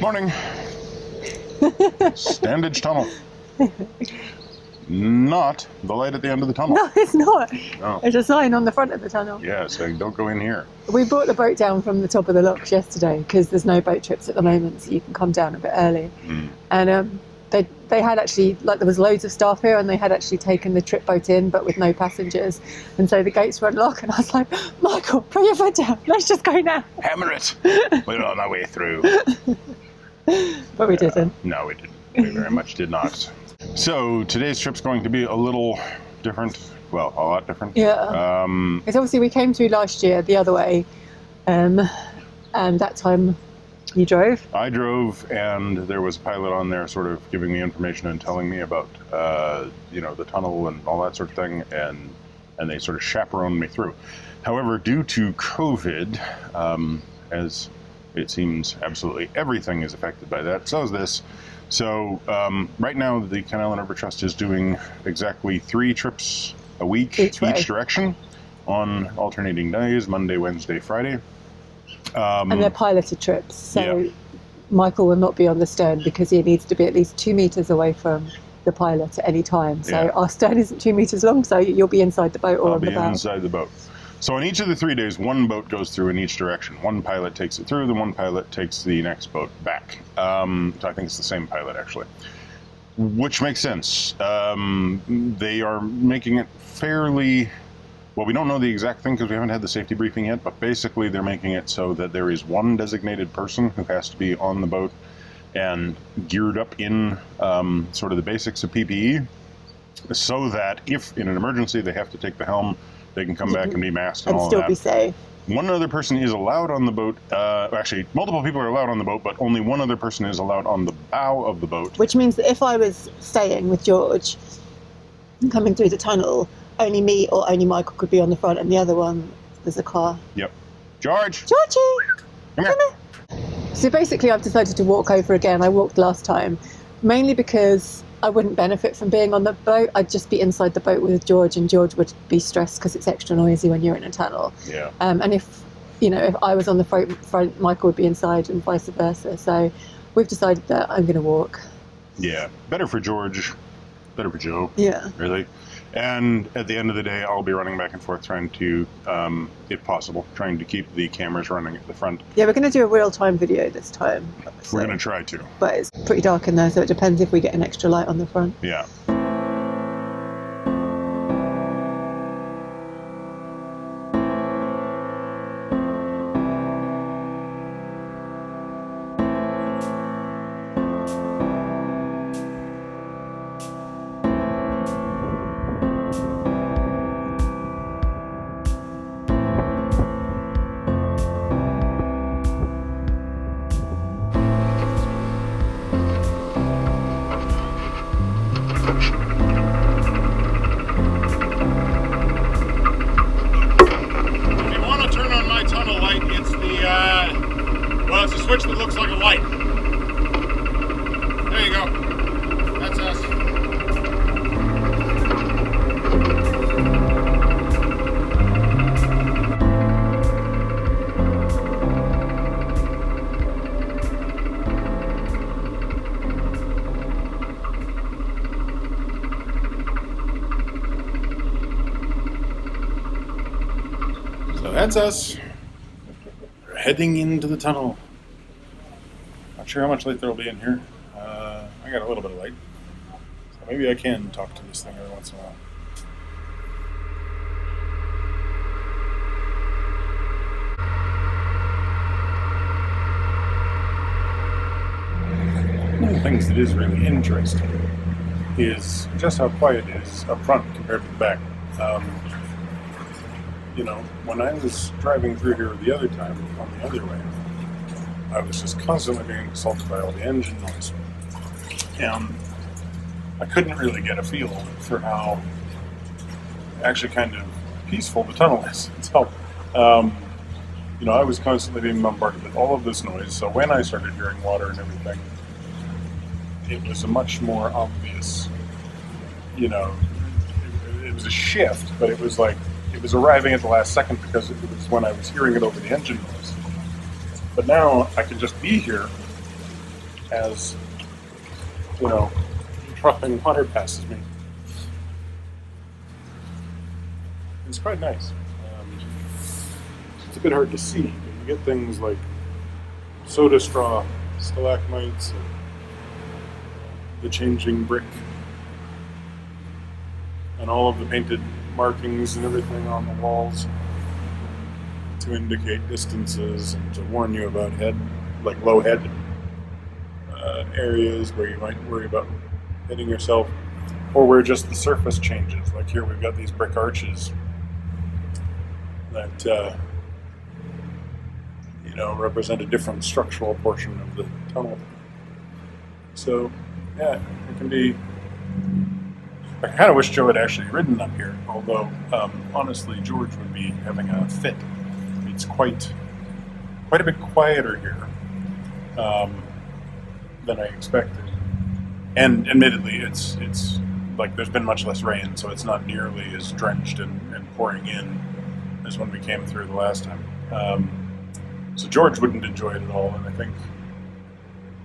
Morning. Standedge Tunnel. Not the light at the end of the tunnel. No, it's not. No. There's a sign on the front of the tunnel. Yeah, saying don't go in here. We brought the boat down from the top of the locks yesterday because there's no boat trips at the moment, so you can come down a bit early. And they had actually, like, there was loads of staff here and they had actually taken the trip boat in but with no passengers, and so the gates were unlocked and I was like, Michael, put your foot down, let's just go now. Hammer it. We're on our way through. But we didn't. No, we didn't. We very much did not. So today's trip's going to be a little different. Well, a lot different. Yeah. Because obviously we came through last year the other way, and that time you drove. I drove, and there was a pilot on there sort of giving me information and telling me about, the tunnel and all that sort of thing, and they sort of chaperoned me through. However, due to COVID, as it seems absolutely everything is affected by that, so is this. So right now the Canal and River Trust is doing exactly 3 trips a week each direction on alternating days, Monday, Wednesday, Friday. And they're piloted trips, so Michael will not be on the stern because he needs to be at least 2 meters away from the pilot at any time. So our stern isn't 2 meters long, so you'll be inside the boat or on the bow. I'll be inside the boat. So on each of the 3 days, one boat goes through in each direction. One pilot takes it through, then one pilot takes the next boat back. So I think it's the same pilot, actually. Which makes sense. They are making it fairly... Well, we don't know the exact thing because we haven't had the safety briefing yet, but basically they're making it so that there is one designated person who has to be on the boat and geared up in sort of the basics of PPE, so that if in an emergency they have to take the helm, they can come back and be masked and all of that. And still be safe. One other person is allowed on the boat. Actually, multiple people are allowed on the boat, but only one other person is allowed on the bow of the boat. Which means that if I was staying with George, coming through the tunnel, only me or only Michael could be on the front, and the other one, there's a car. Yep. Georgie! Come here! So basically I've decided to walk over again. I walked last time, mainly because I wouldn't benefit from being on the boat. I'd just be inside the boat with George, and George would be stressed because it's extra noisy when you're in a tunnel. Yeah. And if I was on the front, Michael would be inside, and vice versa. So we've decided that I'm going to walk. Yeah. Better for George. Better for Joe. Yeah. Really. And at the end of the day, I'll be running back and forth trying to, if possible, trying to keep the cameras running at the front. Yeah, we're going to do a real-time video this time. So. We're going to try to. But it's pretty dark in there, so it depends if we get an extra light on the front. Yeah. It's a switch that looks like a light. There you go. That's us. So that's us. We're heading into the tunnel. Not sure how much light there will be in here. I got a little bit of light, so maybe I can talk to this thing every once in a while. One of the things that is really interesting is just how quiet it is up front compared to the back. When I was driving through here the other time on the other way, I was just constantly being assaulted by all the engine noise. And I couldn't really get a feel for how actually kind of peaceful the tunnel is itself. I was constantly being bombarded with all of this noise, so when I started hearing water and everything, it was a much more obvious, it was a shift, but it was like, it was arriving at the last second because it was when I was hearing it over the engine noise. But now I can just be here as, dropping water passes me. It's quite nice. It's a bit hard to see, but you get things like soda straw stalagmites and the changing brick and all of the painted markings and everything on the walls to indicate distances and to warn you about low head areas where you might worry about hitting yourself, or where just the surface changes. Like here we've got these brick arches that represent a different structural portion of the tunnel. So yeah, it can be. I kind of wish Joe had actually ridden up here, although honestly George would be having a fit. It's quite a bit quieter here than I expected. And admittedly, it's like there's been much less rain, so it's not nearly as drenched and pouring in as when we came through the last time. So George wouldn't enjoy it at all, and I think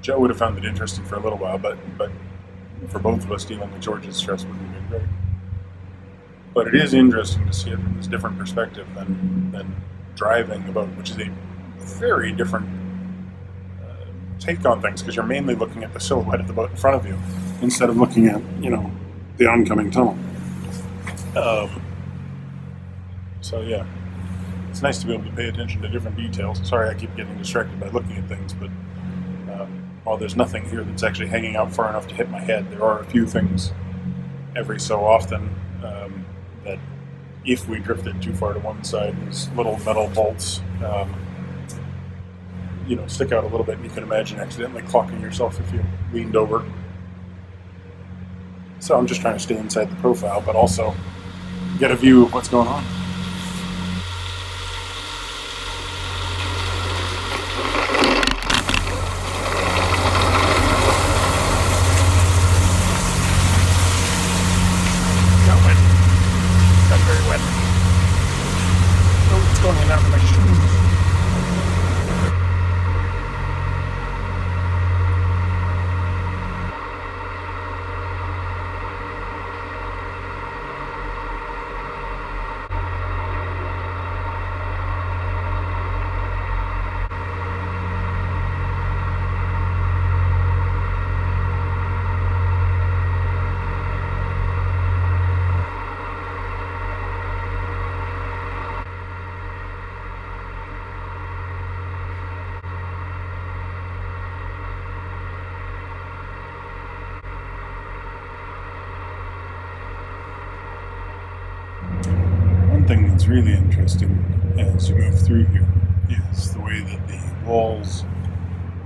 Joe would have found it interesting for a little while, but for both of us, dealing with George's stress wouldn't have been great. But it is interesting to see it from this different perspective than driving the boat, which is a very different take on things, because you're mainly looking at the silhouette of the boat in front of you instead of looking at the oncoming tunnel. So yeah, it's nice to be able to pay attention to different details. Sorry, I keep getting distracted by looking at things, but while there's nothing here that's actually hanging out far enough to hit my head, there are a few things every so often that if we drifted too far to one side, these little metal bolts stick out a little bit, and you can imagine accidentally clocking yourself if you leaned over. So I'm just trying to stay inside the profile, but also get a view of what's going on. One thing that's really interesting as you move through here is the way that the walls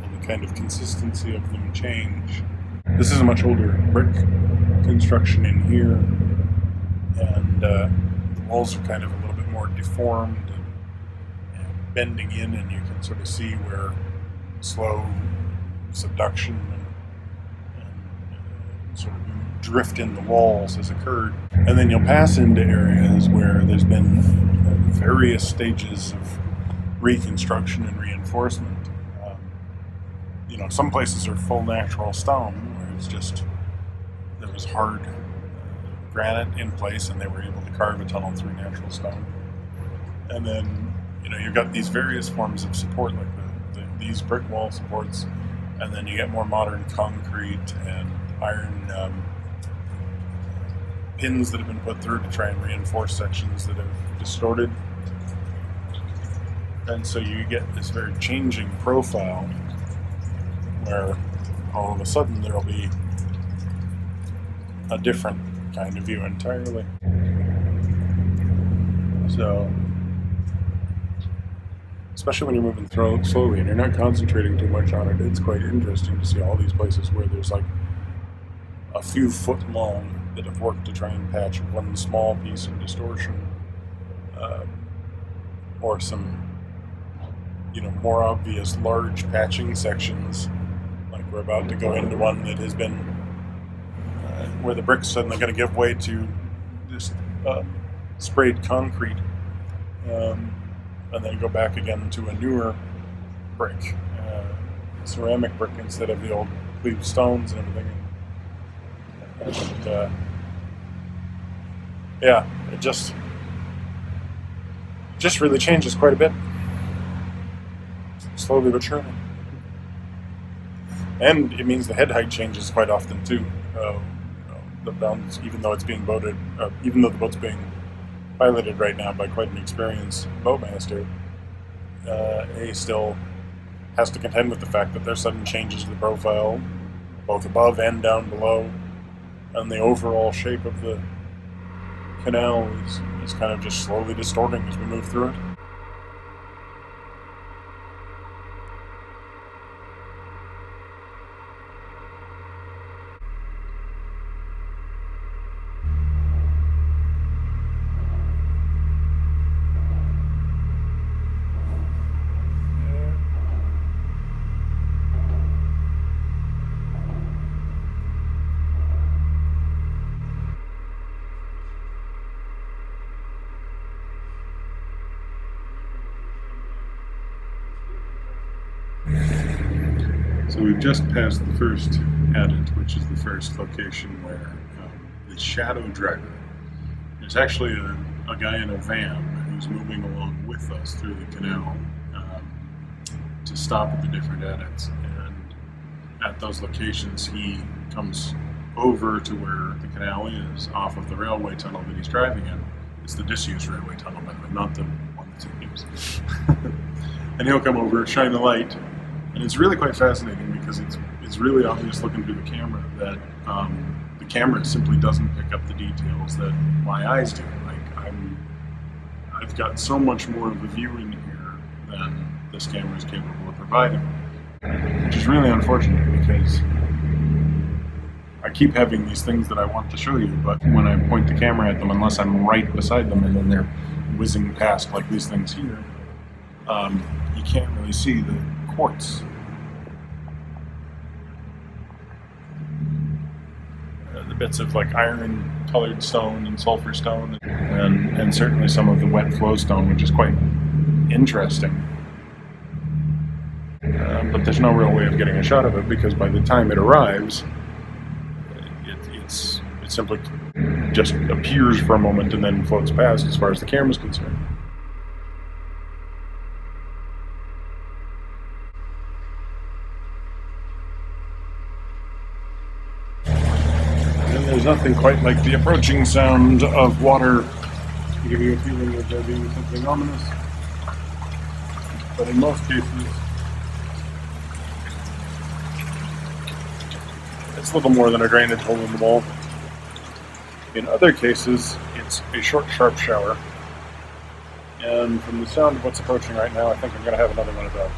and the kind of consistency of them change. This is a much older brick construction in here, and the walls are kind of a little bit more deformed and bending in, and you can sort of see where slow subduction and sort of drift in the walls has occurred. And then you'll pass into areas where there's been various stages of reconstruction and reinforcement. Some places are full natural stone, where it's just there was hard granite in place, and they were able to carve a tunnel through natural stone. And then you've got these various forms of support, like these brick wall supports, and then you get more modern concrete and iron pins that have been put through to try and reinforce sections that have distorted. And so you get this very changing profile where all of a sudden there'll be a different kind of view entirely. So, especially when you're moving slowly and you're not concentrating too much on it, it's quite interesting to see all these places where there's like a few foot long that have worked to try and patch one small piece of distortion, or some more obvious large patching sections, like we're about to go into one that has been where the brick's suddenly going to give way to this sprayed concrete, and then go back again to a newer brick. ceramic brick instead of the old cleaved stones and everything. And yeah, it just really changes quite a bit, slowly but surely. And it means the head height changes quite often too. The bounds, even though even though the boat's being piloted right now by quite an experienced boatmaster, he still has to contend with the fact that there's sudden changes to the profile, both above and down below, and the overall shape of the canal is kind of just slowly distorting as we move through it. So we've just passed the first adit, which is the first location where the shadow driver is actually a guy in a van who's moving along with us through the canal to stop at the different adits. And at those locations, he comes over to where the canal is, off of the railway tunnel that he's driving in. It's the disused railway tunnel, by the way, not the one that's in use. And he'll come over, shine the light. And it's really quite fascinating because it's really obvious looking through the camera that the camera simply doesn't pick up the details that my eyes do. Like I've got so much more of a view in here than this camera is capable of providing, which is really unfortunate because I keep having these things that I want to show you, but when I point the camera at them, unless I'm right beside them and then they're whizzing past like these things here, you can't really see the quartz. The bits of like iron colored stone and sulfur stone, and certainly some of the wet flow stone, which is quite interesting. But there's no real way of getting a shot of it because by the time it arrives, it simply just appears for a moment and then floats past as far as the camera's concerned. There's nothing quite like the approaching sound of water to give you a feeling of there being something ominous. But in most cases, it's little more than a drainage hole in the wall. In other cases, it's a short, sharp shower. And from the sound of what's approaching right now, I think I'm going to have another one of those.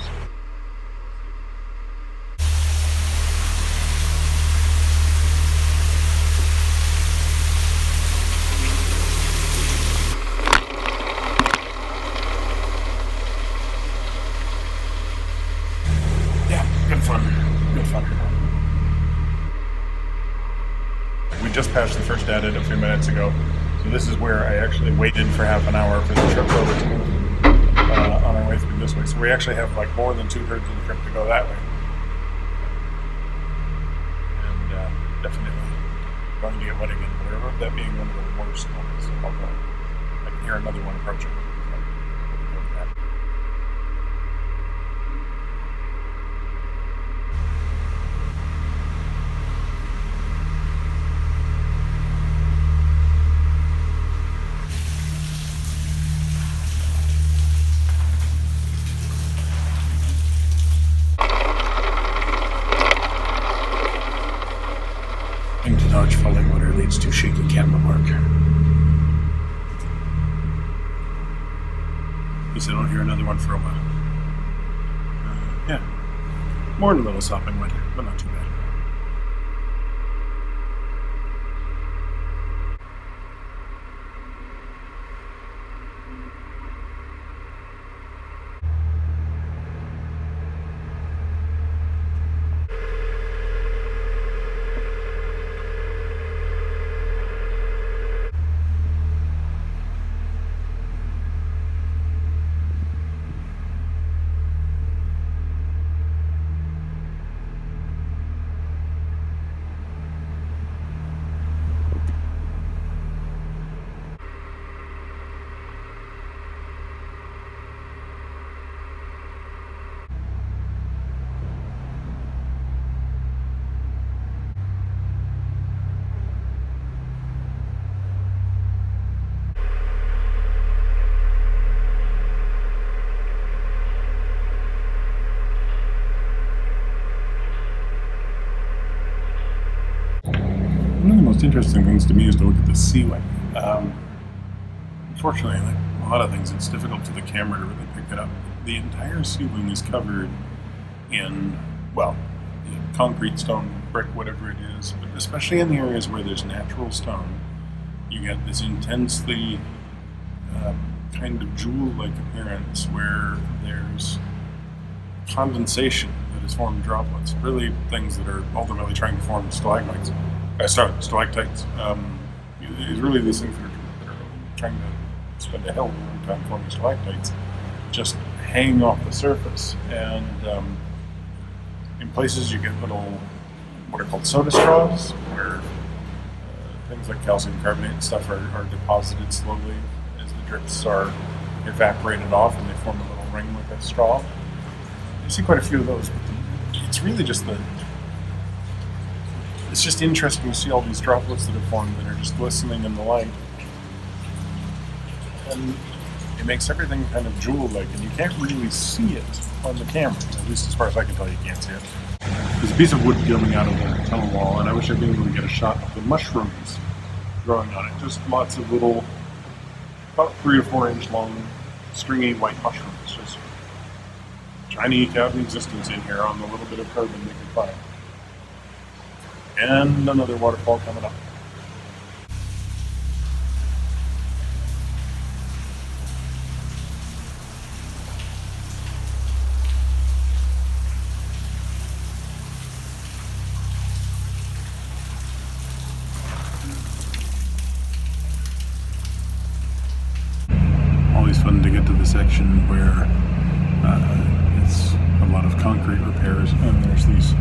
Good fun. We just passed the first adit a few minutes ago, so this is where I actually waited for half an hour for the trip over to move on our way through this way. So we actually have like more than 2/3 of the trip to go that way. And definitely going to get wet again, but I remember that being one of the worst moments of all time. I can hear another one approaching. To dodge falling water leads to shaky camera work. At least I don't hear another one for a while. Yeah, more than a little sopping wet, but not too bad. most interesting things to me is to look at the ceiling. Unfortunately, like a lot of things, it's difficult for the camera to really pick it up. The entire ceiling is covered in, well, concrete, stone, brick, whatever it is, but especially in the areas where there's natural stone, you get this intensely kind of jewel-like appearance where there's condensation that has formed droplets, really things that are ultimately trying to form stalagmites. Stalactites. It's really these things that are trying to spend a hell of a long time forming stalactites, just hanging off the surface. And in places you get little, what are called soda straws, where things like calcium carbonate and stuff are deposited slowly as the drips are evaporated off and they form a little ring with a straw. You see quite a few of those, but it's really just it's just interesting to see all these droplets that have formed that are just glistening in the light. And it makes everything kind of jewel-like, and you can't really see it on the camera. At least as far as I can tell, you can't see it. There's a piece of wood coming out of the tunnel wall, and I wish I'd been able to get a shot of the mushrooms growing on it. Just lots of little, about 3 to 4 inch long, stringy white mushrooms, just trying to eke out an existence in here on the little bit of carbon they can find. And another waterfall coming up. Always fun to get to the section where it's a lot of concrete repairs, and there's these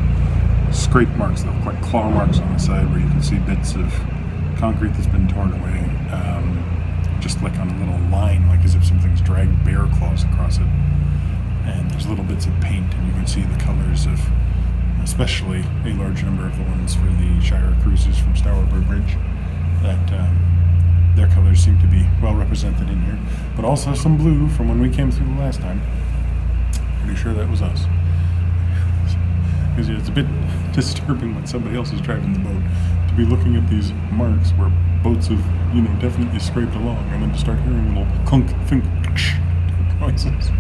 scrape marks, that look like claw marks on the side, where you can see bits of concrete that's been torn away, just like on a little line, like as if something's dragged bear claws across it. And there's little bits of paint, and you can see the colors of, especially a large number of the ones for the Shire cruises from Stourborough Bridge, that their colors seem to be well represented in here. But also some blue from when we came through the last time. Pretty sure that was us. Because it's a bit disturbing when somebody else is driving the boat to be looking at these marks where boats have, definitely scraped along, and then to start hearing little clunk, thunk, noises.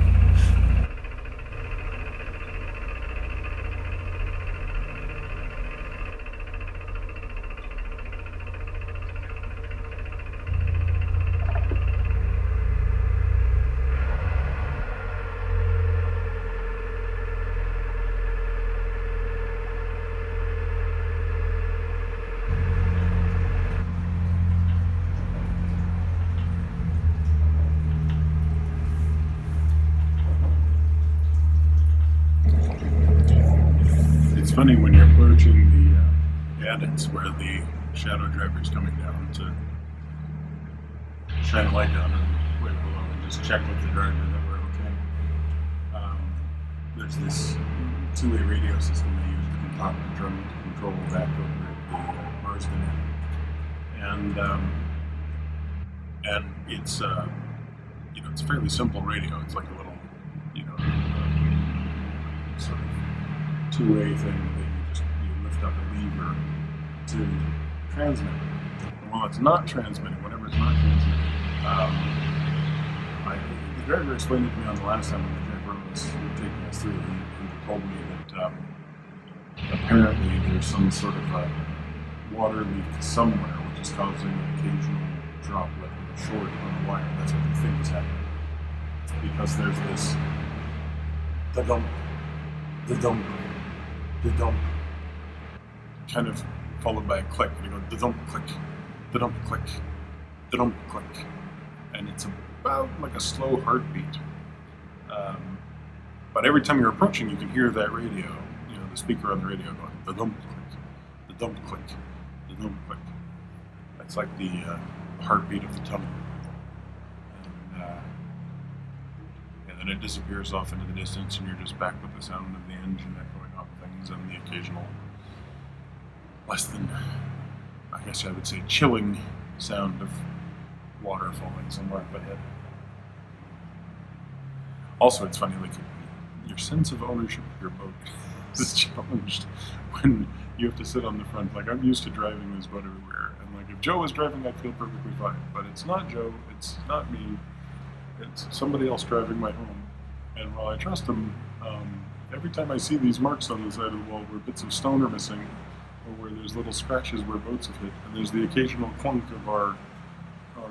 It's funny when you're approaching the adits where the shadow driver is coming down to shine a light down and wait below and just check with the driver that we're okay. There's this two-way radio system they use to concoct the drum to control back over at the Marsden end. And it's it's a fairly simple radio. It's like a little sort of two-way thing that you lift up a lever to transmit. While it's not transmitting, whenever it's not transmitting, the driver explained it to me on the last time when the driver was taking us through. He told me that apparently there's some sort of a water leak somewhere, which is causing an occasional droplet or short on the wire. That's what they think is happening. Because there's this the dump, kind of followed by a click. You go, the dump click, the dump click, the dump click. And it's about like a slow heartbeat. But every time you're approaching, you can hear that radio, the speaker on the radio going, the dump click, the dump click, the dump click. That's like the heartbeat of the tunnel. And then it disappears off into the distance, and you're just back with the sound of the engine echoing off things and the occasional, less than, I guess I would say, chilling sound of water falling somewhere up ahead. Also, it's funny, like, your sense of ownership of your boat is challenged when you have to sit on the front. Like, I'm used to driving this boat everywhere, and like if Joe was driving, I'd feel perfectly fine. But it's not Joe, it's not me, it's somebody else driving my home. And while I trust him, every time I see these marks on the side of the wall where bits of stone are missing, or where there's little scratches where boats have hit, and there's the occasional clunk of our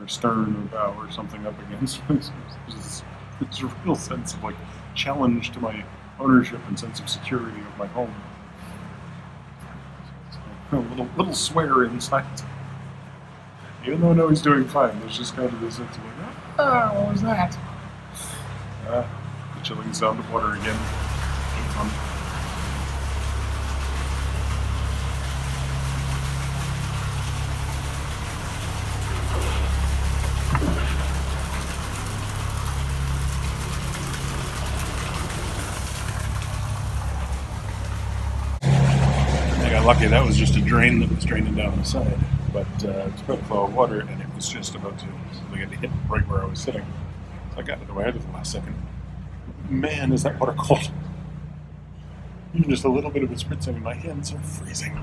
stern or bow or something up against, there's a real sense of like challenge to my ownership and sense of security of my home. So it's a little swear inside. Even though I know he's doing fine, there's just kind of this sense of like, oh, what was that? The chilling sound of water again. Fun. I got lucky, that was just a drain that was draining down the side, but it's about a flow of water, and it was just about to hit right where I was sitting. So I got it away at the last second. Man, is that water cold. Even just a little bit of it spritzing, and my hands are freezing.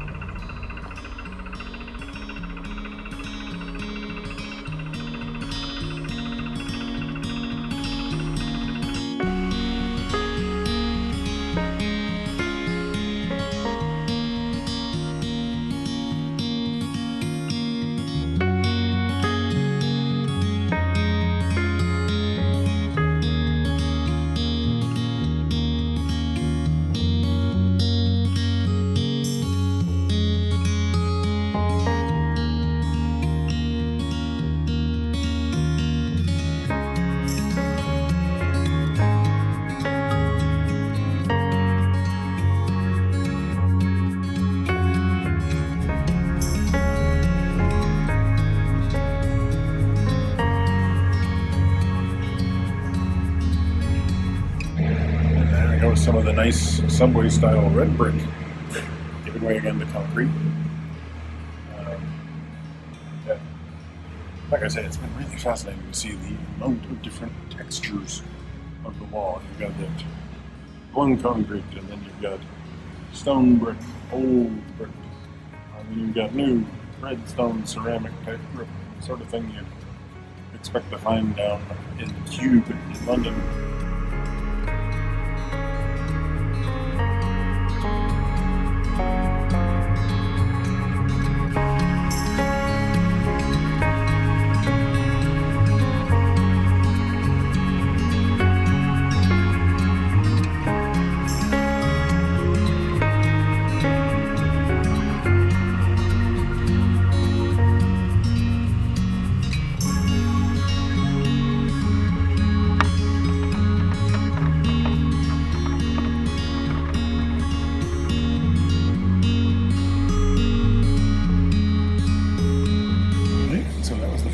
Some of the nice subway-style red brick giving way again to concrete. Yeah. Like I say, it's been really fascinating to see the amount of different textures of the wall. You've got that blown concrete, and then you've got stone brick, old brick, and then you've got new red stone ceramic type brick, sort of thing you'd expect to find down in the Cube in London.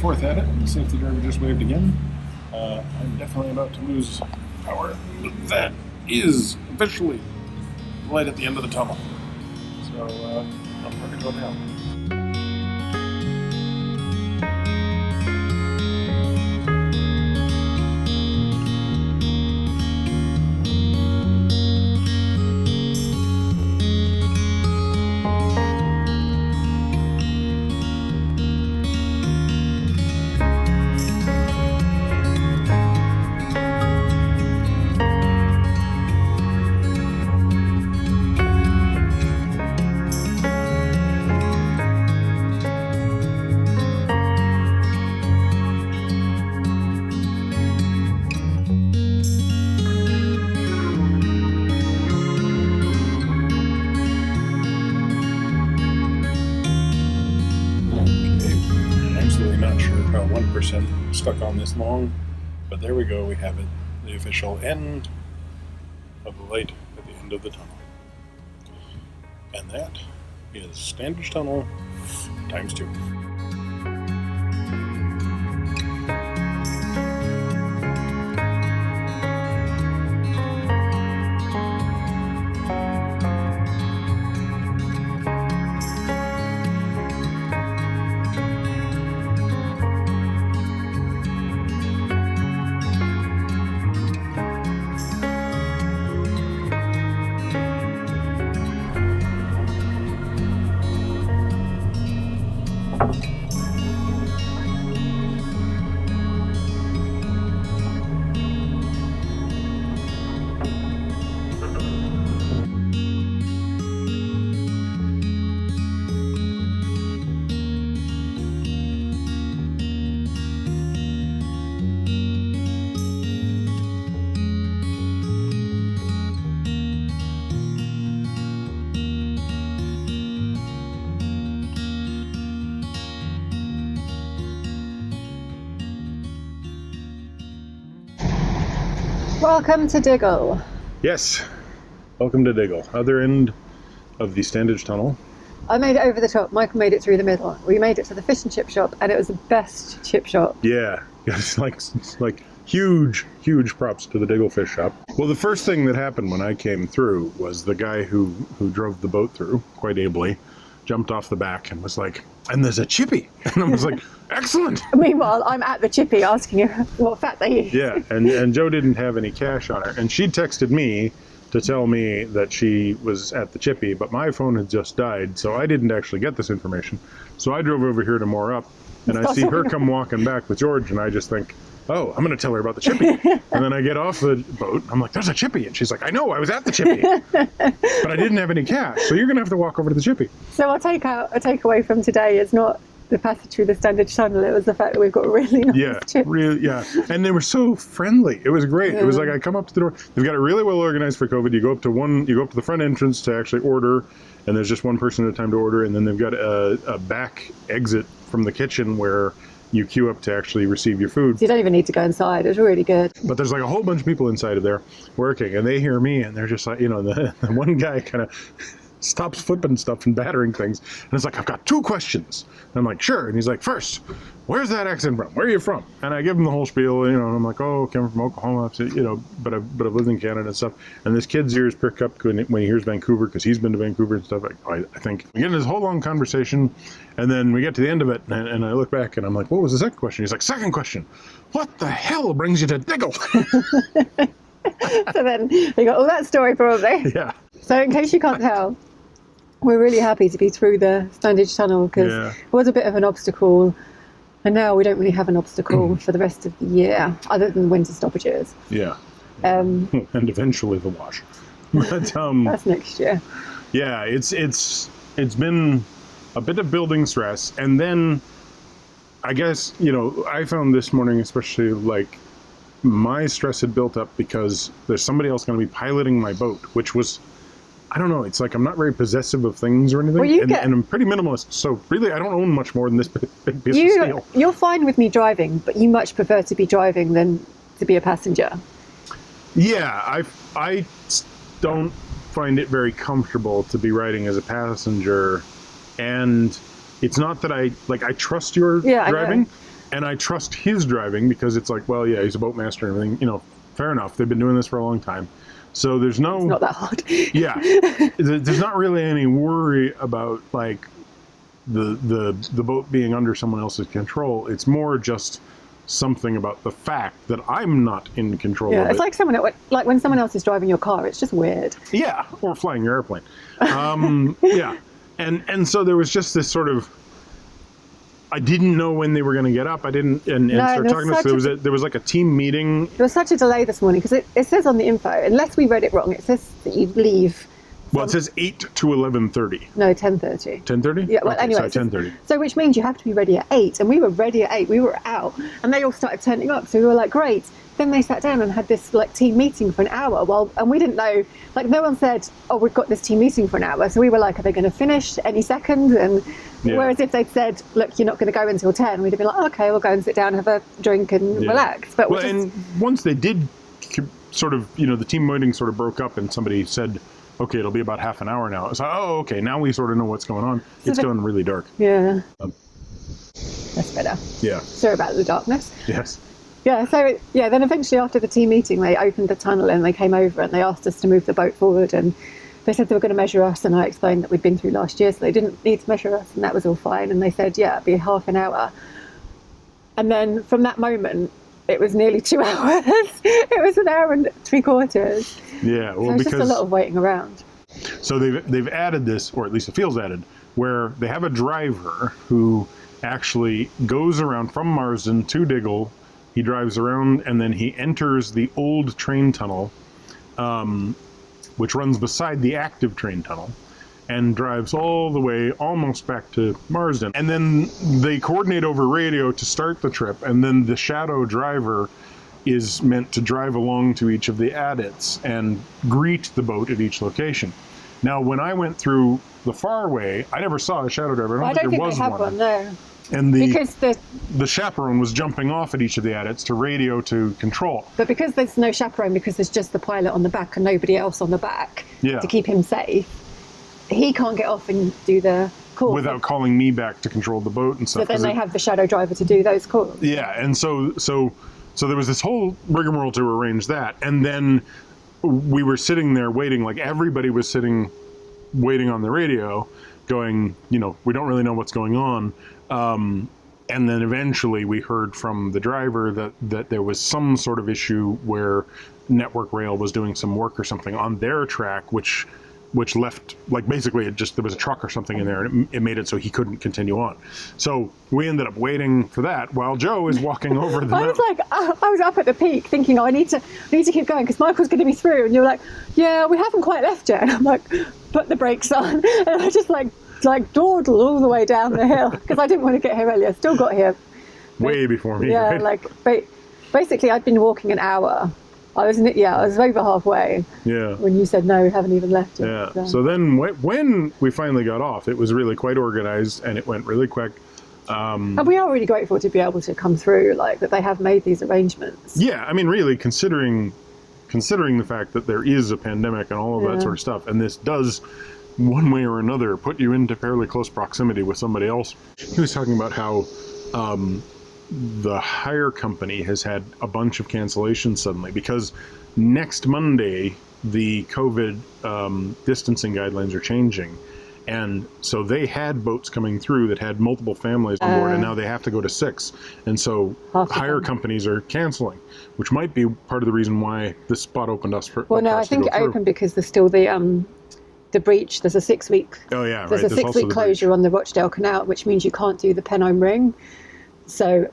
Fourth at it, and the safety driver just waved again. I'm definitely about to lose power. That is officially the light at the end of the tunnel. So I'm going to go down. About 1% stuck on this long, but there we go, we have it, the official end of the light at the end of the tunnel. And that is Standedge Tunnel times 2. Welcome to Diggle. Yes. Welcome to Diggle. Other end of the Standedge Tunnel. I made it over the top. Michael made it through the middle. We made it to the fish and chip shop, and it was the best chip shop. Yeah. It's like huge props to the Diggle fish shop. Well, the first thing that happened when I came through was the guy who drove the boat through, quite ably, jumped off the back and was like, and there's a chippy. And I was like, excellent. Meanwhile, I'm at the chippy asking her what fat they use. Yeah, and Joe didn't have any cash on her. And she texted me to tell me that she was at the chippy, but my phone had just died, so I didn't actually get this information. So I drove over here to Moor Up, and I see her come walking back with George, and I just think, oh, I'm going to tell her about the chippy. And then I get off the boat, I'm like, there's a chippy. And she's like, I know, I was at the chippy. But I didn't have any cash, so you're going to have to walk over to the chippy. So our takeaway from today is not the passage through the Standedge Tunnel, it was the fact that we've got really nice chips. Yeah. And they were so friendly. It was great. It was like I come up to the door. They've got it really well organized for COVID. You go up to the front entrance to actually order, and there's just one person at a time to order, and then they've got a back exit from the kitchen where you queue up to actually receive your food. So you don't even need to go inside. It's really good. But there's like a whole bunch of people inside of there working, and they hear me, and they're just like, the one guy kind of stops flipping stuff and battering things, and it's like, I've got 2 questions. And I'm like, sure. And he's like, first, where's that accent from? Where are you from? And I give him the whole spiel, and I'm like, oh, okay, I'm from Oklahoma, but I've lived in Canada and stuff. And this kid's ears perk up when he hears Vancouver, because he's been to Vancouver and stuff. I think we get in this whole long conversation, and then we get to the end of it, and I look back, and I'm like, what was the second question? He's like, second question, what the hell brings you to Diggle? So then we got all that story probably. Yeah. So in case you can't tell, we're really happy to be through the Standedge Tunnel because it was a bit of an obstacle, and now we don't really have an obstacle for the rest of the year other than winter stoppages. Yeah. And eventually the wash. But, that's next year. Yeah, it's been a bit of building stress, and then I guess I found this morning especially like my stress had built up because there's somebody else going to be piloting my boat, which was, I don't know, it's like I'm not very possessive of things or anything, well, and I'm pretty minimalist, so really I don't own much more than this big piece of steel. You're fine with me driving, but you much prefer to be driving than to be a passenger. Yeah, I don't find it very comfortable to be riding as a passenger, and it's not that I trust your driving, and I trust his driving because it's like, well, yeah, he's a boatmaster and everything, fair enough, they've been doing this for a long time. So there's no... It's not that hard. Yeah. There's not really any worry about, like, the boat being under someone else's control. It's more just something about the fact that I'm not in control of it. It's like when someone else is driving your car, it's just weird. Yeah, or flying your airplane. Yeah. And so there was just this sort of... I didn't know when they were going to get up. I didn't start talking to us. There was like a team meeting. There was such a delay this morning because it says on the info, unless we read it wrong, it says that you leave. Well, it says 8 to 11:30. No, 10:30. 10:30? Yeah. Well, okay, anyway, so 10:30. So which means you have to be ready at 8, and we were ready at 8. We were out, and they all started turning up. So we were like, great. Then they sat down and had this like team meeting for an hour. And we didn't know. Like no one said, oh, we've got this team meeting for an hour. So we were like, are they going to finish any second? And whereas if they'd said, look, you're not going to go until 10, we'd have been like, okay, we'll go and sit down, have a drink, and relax. But and once they did, sort of, the team meeting sort of broke up, and somebody said, okay, it'll be about half an hour now. It's like, oh, okay, now we sort of know what's going on. It's going really dark. Yeah. That's better. Yeah. Sorry about the darkness. Yes. Yeah, so then eventually after the team meeting, they opened the tunnel and they came over and they asked us to move the boat forward, and they said they were going to measure us, and I explained that we'd been through last year, so they didn't need to measure us, and that was all fine. And they said, it'd be half an hour. And then from that moment, it was nearly 2 hours. It was an hour and 3/4. Yeah, well, so it's just a lot of waiting around. So they've added this, or at least it feels added, where they have a driver who actually goes around from Marsden to Diggle. He drives around, and then he enters the old train tunnel, which runs beside the active train tunnel, and drives all the way almost back to Marsden. And then they coordinate over radio to start the trip, and then the shadow driver is meant to drive along to each of the adits and greet the boat at each location. Now, when I went through the far way, I never saw a shadow driver. I don't think they have one, no. And because the chaperone was jumping off at each of the adits to radio to control. But because there's no chaperone, because there's just the pilot on the back and nobody else on the back to keep him safe, he can't get off and do the call. Without calling me back to control the boat and stuff. So then they have the shadow driver to do those calls. Yeah, and so there was this whole rigmarole to arrange that. And then we were sitting there waiting, like everybody was sitting waiting on the radio going, we don't really know what's going on. And then eventually we heard from the driver that there was some sort of issue where Network Rail was doing some work or something on their track, which left, like, basically there was a truck or something in there, and it made it so he couldn't continue on. So we ended up waiting for that while Joe is walking over the mountain. I was up at the peak thinking, I need to keep going because Michael's going to be through, and you're like, yeah, we haven't quite left yet. And I'm like, put the brakes on, and I just like dawdled all the way down the hill because I didn't want to get here early. I still got here way before me. Yeah, right? Basically I'd been walking an hour. I was over halfway. Yeah. When you said no, we haven't even left yet. Yeah. So then when we finally got off, it was really quite organized and it went really quick. And we are really grateful to be able to come through, like that they have made these arrangements. Yeah, I mean, really, considering the fact that there is a pandemic and all of that sort of stuff, and this does, one way or another, put you into fairly close proximity with somebody else. He was talking about how the hire company has had a bunch of cancellations suddenly because next Monday the COVID distancing guidelines are changing, and so they had boats coming through that had multiple families on board, and now they have to go to 6, and so hire companies are canceling, which might be part of the reason why this spot opened us for. Well, no, I think it opened because there's still the breach. There's a 6-week. Oh yeah, there's a 6-week closure on the Rochdale Canal, which means you can't do the Pennine Ring. So,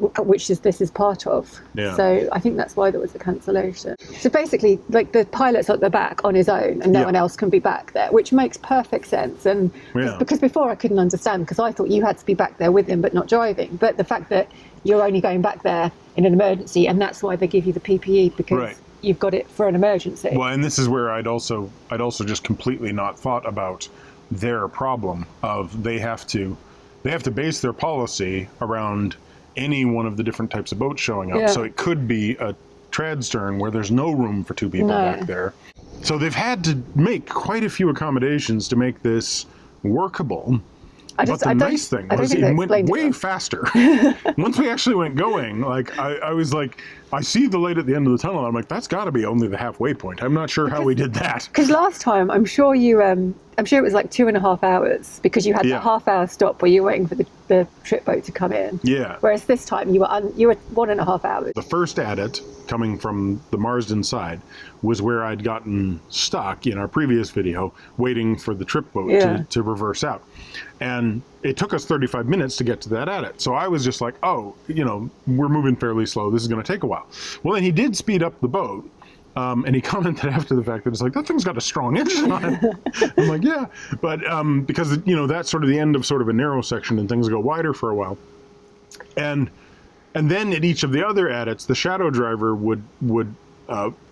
this is part of. Yeah. So I think that's why there was a cancellation. So basically, like, the pilot's at the back on his own, and no one else can be back there, which makes perfect sense. And because before I couldn't understand, because I thought you had to be back there with him but not driving. But the fact that you're only going back there in an emergency, and that's why they give you the PPE, because you've got it for an emergency. Well, and this is where I'd also just completely not thought about their problem of they have to base their policy around any one of the different types of boats showing up. So it could be a trad stern where there's no room for 2 people back there. So they've had to make quite a few accommodations to make this workable. But the nice thing was it went way faster. Once we actually went going, like I was like, I see the light at the end of the tunnel. I'm like, that's got to be only the halfway point. I'm not sure how we did that. Because last time, I'm sure it was like 2.5 hours because you had the half-hour stop where you were waiting for the trip boat to come in. Yeah. Whereas this time you were 1.5 hours. The first adit coming from the Marsden side was where I'd gotten stuck in our previous video, waiting for the trip boat to reverse out. And it took us 35 minutes to get to that adit. So I was just like, oh, we're moving fairly slow. This is going to take a while. Well, then he did speed up the boat. And he commented after the fact that it's like, that thing's got a strong engine on it. I'm like, yeah. But because, that's sort of the end of sort of a narrow section and things go wider for a while. And then at each of the other adits, the shadow driver would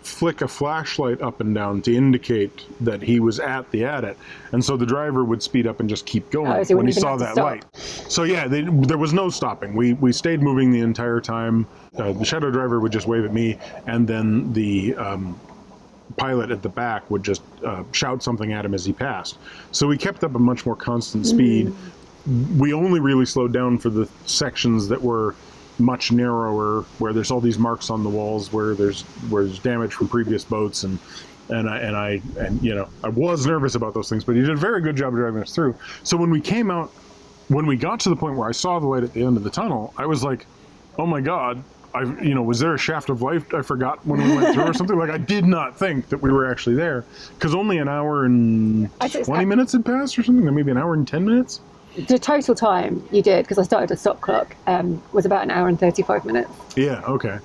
flick a flashlight up and down to indicate that he was at the adit. And so the driver would speed up and just keep going when he saw that light. So yeah, there was no stopping. We stayed moving the entire time. The shadow driver would just wave at me, and then the pilot at the back would just shout something at him as he passed. So we kept up a much more constant speed. We only really slowed down for the sections that were much narrower, where there's all these marks on the walls where there's damage from previous boats, and I was nervous about those things, but he did a very good job of driving us through. So when we got to the point where I saw the light at the end of the tunnel, I was like, oh my God, was there a shaft of light I forgot when we went through or something? Like, I did not think that we were actually there, because only an hour and 20 minutes had passed or something, or maybe an hour and 10 minutes. The total time you did, because I started a stop clock, was about an hour and 35 minutes. Yeah, okay.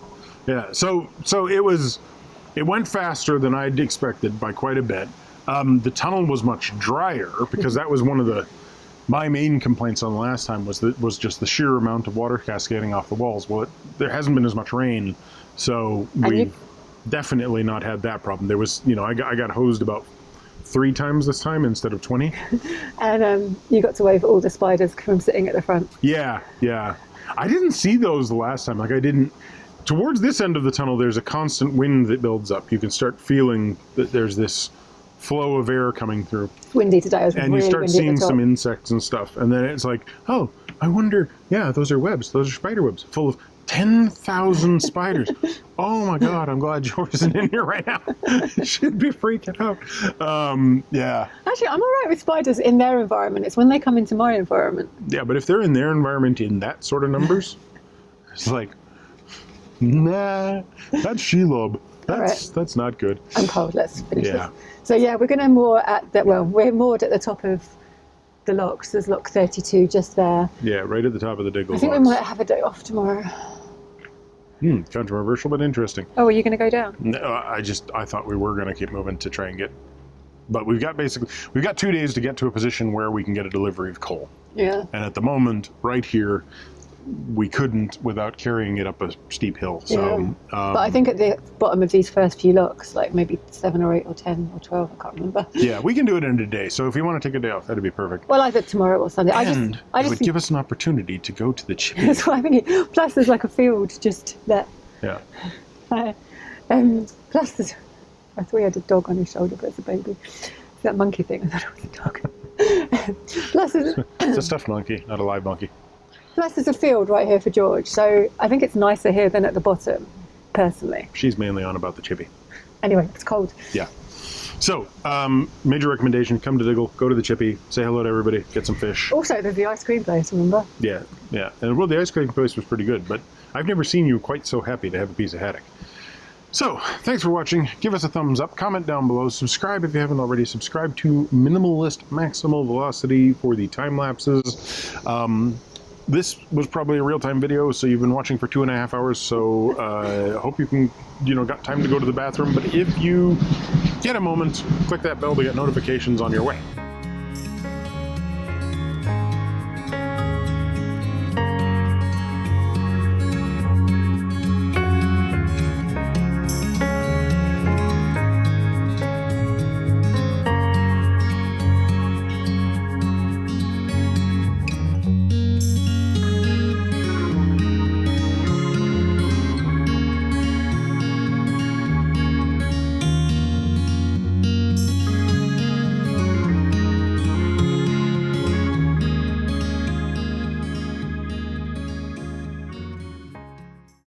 Yeah, so it went faster than I'd expected by quite a bit. The tunnel was much drier, because that was one of my main complaints on the last time was just the sheer amount of water cascading off the walls. Well, there hasn't been as much rain, so we've definitely not had that problem. There was, I got hosed about 3 times this time instead of 20. And you got to wave at all the spiders from sitting at the front. Yeah, yeah. I didn't see those the last time. Like I didn't. Towards this end of the tunnel, there's a constant wind that builds up. You can start feeling that there's this flow of air coming through. It's windy today. It was And really you start windy at seeing the top. some insects and stuff. And then it's like, oh, I wonder, yeah, those are webs. Those are spider webs full of 10,000 spiders. Oh my God, I'm glad George isn't in here right now. She'd be freaking out. Yeah. Actually, I'm all right with spiders in their environment. It's when they come into my environment. Yeah, but if they're in their environment in that sort of numbers, it's like, nah, that's Shelob. That's not good. I'm cold. Let's finish Yeah. this. So yeah, we're going to moor at that. Well, we're moored at the top of the locks. There's lock 32 just there. Yeah, right at the top of the Diggle. I think we might have a day off tomorrow. Controversial, but interesting. Oh, are you going to go down? No, I thought we were going to keep moving to try and get, but we've got 2 days to get to a position where we can get a delivery of coal. Yeah. And at the moment, right here, we couldn't without carrying it up a steep hill. So, Yeah. But I think at the bottom of these first few locks, like maybe 7 or 8 or 10 or 12, I can't remember. yeah, we can do it in a day. So if you want to take a day off, that'd be perfect. Well, either tomorrow or Sunday. I And just it would think give us an opportunity to go to the chippy. that's what I'm thinking. Plus, there's like a field just there. Yeah. Plus, there's, I thought he had a dog on his shoulder, but it's a baby. It's that monkey thing. I thought it was a dog. Plus, It's a stuffed monkey, not a live monkey. plus, there's a field right here for George. So I think it's nicer here than at the bottom, personally. She's mainly on about the chippy. Anyway, it's cold. Yeah. So, major recommendation, come to Diggle, go to the chippy, say hello to everybody, get some fish. Also, there's the ice cream place, remember? Yeah, yeah. And well, the ice cream place was pretty good, but I've never seen you quite so happy to have a piece of haddock. So, thanks for watching. Give us a thumbs up, comment down below, subscribe if you haven't already. Subscribe to Minimalist Maximal Velocity for the time lapses. This was probably a real-time video, so you've been watching for 2.5 hours, so I hope you can, got time to go to the bathroom. But if you get a moment, click that bell to get notifications on your way.